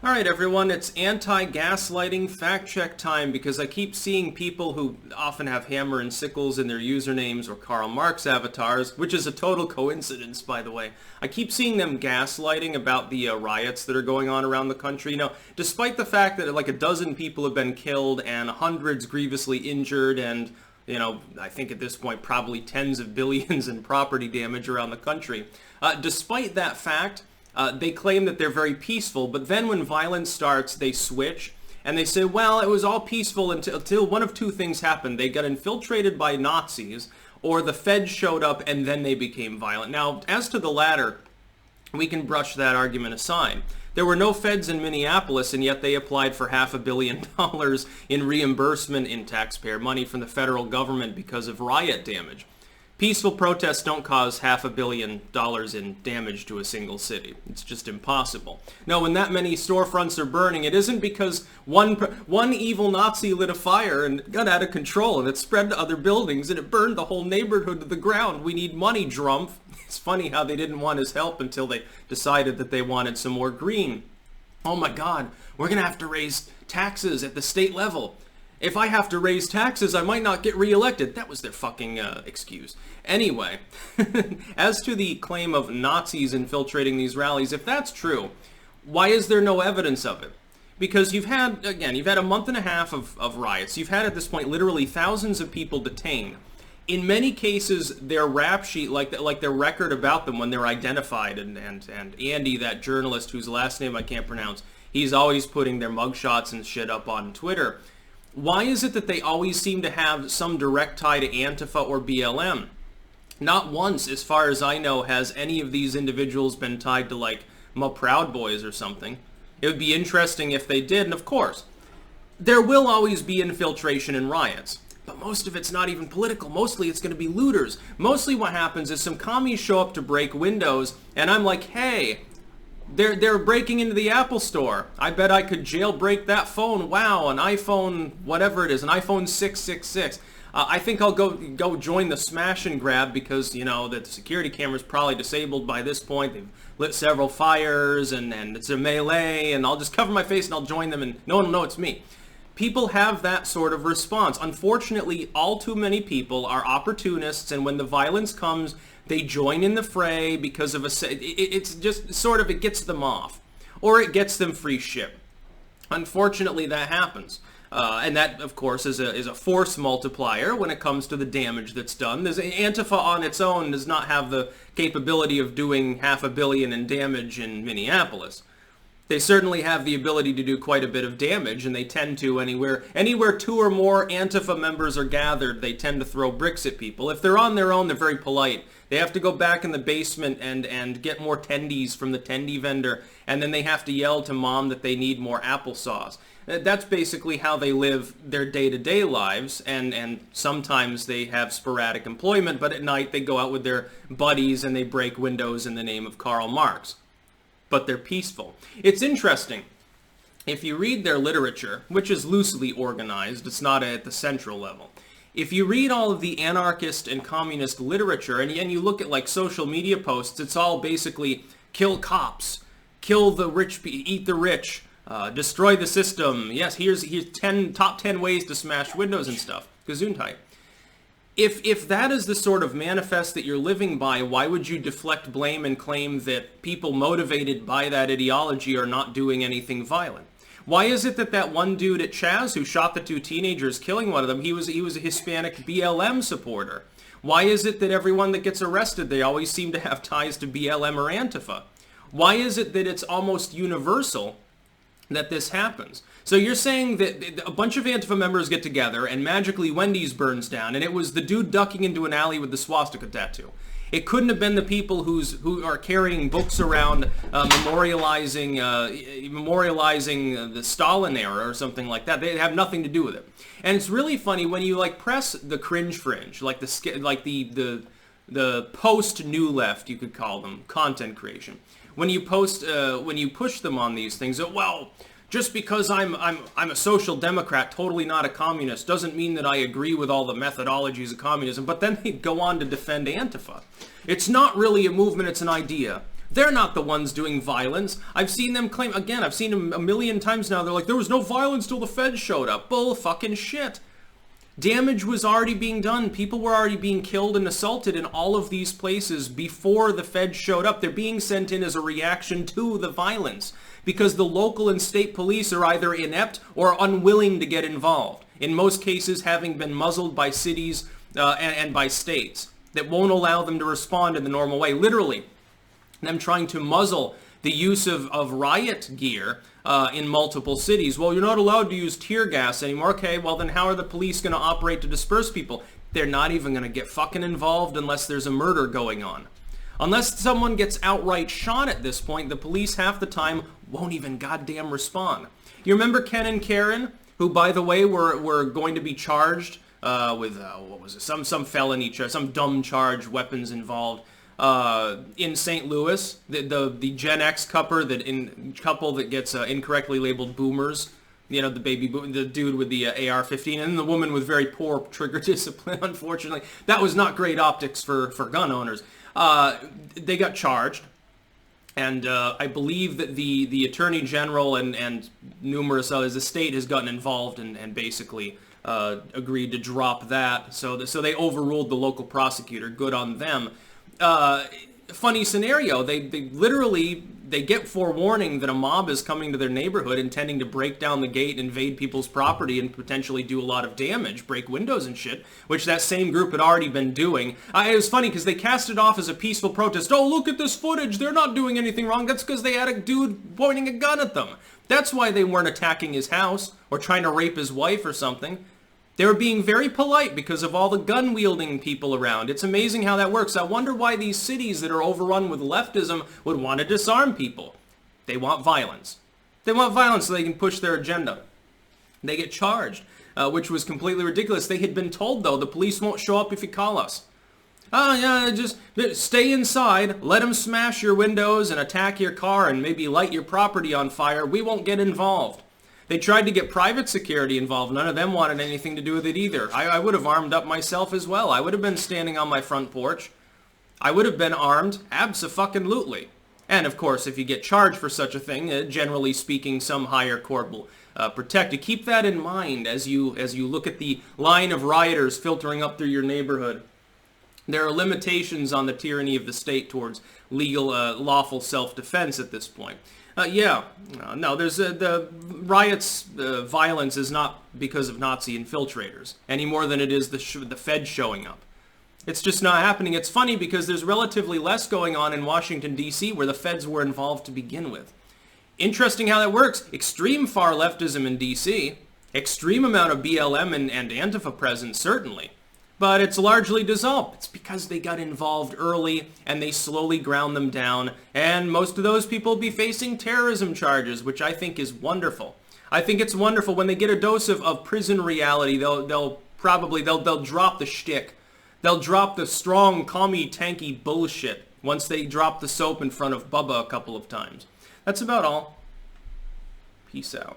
Alright everyone, it's anti-gaslighting fact-check time because I keep seeing people who often have hammer and sickles in their usernames or Karl Marx avatars, which is a total coincidence, by the way. I keep seeing them gaslighting about the riots that are going on around the country. Now, despite the fact that like a dozen people have been killed and hundreds grievously injured and, you know, I think at this point probably tens of billions in property damage around the country, despite that fact, they claim that they're very peaceful, but then when violence starts, they switch, and they say, well, it was all peaceful until one of two things happened. They got infiltrated by Nazis, or the feds showed up, and then they became violent. Now, as to the latter, we can brush that argument aside. There were no feds in Minneapolis, and yet they applied for $500 million in reimbursement in taxpayer money from the federal government because of riot damage. Peaceful protests don't cause $500 million in damage to a single city. It's just impossible. No, when that many storefronts are burning, it isn't because one evil Nazi lit a fire and got out of control and it spread to other buildings and it burned the whole neighborhood to the ground. We need money, Drumpf. It's funny how they didn't want his help until they decided that they wanted some more green. Oh my God, we're going to have to raise taxes at the state level. If I have to raise taxes, I might not get reelected. That was their fucking excuse. Anyway, as to the claim of Nazis infiltrating these rallies, if that's true, why is there no evidence of it? Because you've had a month and a half of riots. You've had at this point literally thousands of people detained. In many cases, their rap sheet, like their record about them when they're identified, and Andy, that journalist whose last name I can't pronounce, he's always putting their mugshots and shit up on Twitter. Why is it that they always seem to have some direct tie to Antifa or BLM? Not once, as far as I know, has any of these individuals been tied to, like, my Proud Boys or something. It would be interesting if they did, and of course, there will always be infiltration in riots. But most of it's not even political. Mostly it's going to be looters. Mostly what happens is some commies show up to break windows, and I'm like, hey, they're breaking into the Apple store. I bet I could jailbreak that phone. Wow, an iPhone, whatever it is, an iPhone 666. I think I'll go join the smash and grab because, you know, the security camera's probably disabled by this point. They've lit several fires and it's a melee, and I'll just cover my face and I'll join them and no one will know it's me. People have that sort of response. Unfortunately, all too many people are opportunists, and when the violence comes, they join in the fray because of it's just sort of, it gets them off. Or it gets them free shit. Unfortunately, that happens. And that, of course, is a force multiplier when it comes to the damage that's done. Antifa on its own does not have the capability of doing $500 million in damage in Minneapolis. They certainly have the ability to do quite a bit of damage, and they tend to anywhere two or more Antifa members are gathered, they tend to throw bricks at people. If they're on their own, they're very polite. They have to go back in the basement and get more tendies from the tendy vendor, and then they have to yell to mom that they need more applesauce. That's basically how they live their day-to-day lives, and sometimes they have sporadic employment, but at night they go out with their buddies and they break windows in the name of Karl Marx. But they're peaceful. It's interesting. If you read their literature, which is loosely organized, it's not at the central level. If you read all of the anarchist and communist literature, and you look at like social media posts, it's all basically kill cops, kill the rich, eat the rich, destroy the system. Yes, here's top 10 ways to smash windows and stuff. Gesundheit. If that is the sort of manifest that you're living by, why would you deflect blame and claim that people motivated by that ideology are not doing anything violent? Why is it that one dude at Chaz who shot the two teenagers, killing one of them, he was a Hispanic BLM supporter? Why is it that everyone that gets arrested, they always seem to have ties to BLM or Antifa? Why is it that it's almost universal that this happens? So you're saying that a bunch of Antifa members get together and magically Wendy's burns down, and it was the dude ducking into an alley with the swastika tattoo. It couldn't have been the people who are carrying books around memorializing the Stalin era or something like that. They have nothing to do with it. And it's really funny when you like press the cringe fringe, like the post new left, you could call them, content creation. When you push them on these things, well, just because I'm a social democrat, totally not a communist, doesn't mean that I agree with all the methodologies of communism. But then they go on to defend Antifa. It's not really a movement, it's an idea. They're not the ones doing violence. I've seen them claim, again, I've seen them a million times now, they're like, there was no violence till the feds showed up. Bull fucking shit. Damage was already being done. People were already being killed and assaulted in all of these places before the feds showed up. They're being sent in as a reaction to the violence because the local and state police are either inept or unwilling to get involved. In most cases, having been muzzled by cities and by states that won't allow them to respond in the normal way. Literally, them trying to muzzle the use of riot gear in multiple cities. Well, you're not allowed to use tear gas anymore. Okay, well then how are the police going to operate to disperse people? They're not even going to get fucking involved unless there's a murder going on. Unless someone gets outright shot at this point, the police half the time won't even goddamn respond. You remember Ken and Karen, who, by the way, were going to be charged with, what was it, some felony charge, some dumb charge, weapons involved, in St. Louis, the Gen X couple that gets incorrectly labeled boomers, you know, the dude with the AR-15, and the woman with very poor trigger discipline, unfortunately. That was not great optics for gun owners. They got charged, and I believe that the Attorney General and numerous others, the state has gotten involved and basically agreed to drop that, so they overruled the local prosecutor. Good on them. Funny scenario, they literally get forewarning that a mob is coming to their neighborhood intending to break down the gate, invade people's property, and potentially do a lot of damage, break windows and shit, which that same group had already been doing. It was funny because they cast it off as a peaceful protest. Oh, look at this footage, they're not doing anything wrong. That's because they had a dude pointing a gun at them. That's why they weren't attacking his house or trying to rape his wife or something. They were being very polite because of all the gun-wielding people around. It's amazing how that works. I wonder why these cities that are overrun with leftism would want to disarm people. They want violence. They want violence so they can push their agenda. They get charged, which was completely ridiculous. They had been told, though, the police won't show up if you call us. Oh, yeah, just stay inside, let them smash your windows and attack your car and maybe light your property on fire. We won't get involved. They tried to get private security involved. None of them wanted anything to do with it either. I would have armed up myself as well. I would have been standing on my front porch. I would have been armed, abso-fucking-lutely. And of course, if you get charged for such a thing, generally speaking, some higher court will protect you. Keep that in mind as you look at the line of rioters filtering up through your neighborhood. There are limitations on the tyranny of the state towards legal, lawful self-defense at this point. No, there's the riots, violence is not because of Nazi infiltrators any more than it is the Fed showing up. It's just not happening. It's funny because there's relatively less going on in Washington, D.C., where the feds were involved to begin with. Interesting how that works. Extreme far leftism in D.C., extreme amount of BLM and Antifa presence, certainly. But it's largely dissolved. It's because they got involved early and they slowly ground them down. And most of those people will be facing terrorism charges, which I think is wonderful. I think it's wonderful when they get a dose of prison reality. They'll drop the shtick. They'll drop the strong, commie, tanky bullshit once they drop the soap in front of Bubba a couple of times. That's about all. Peace out.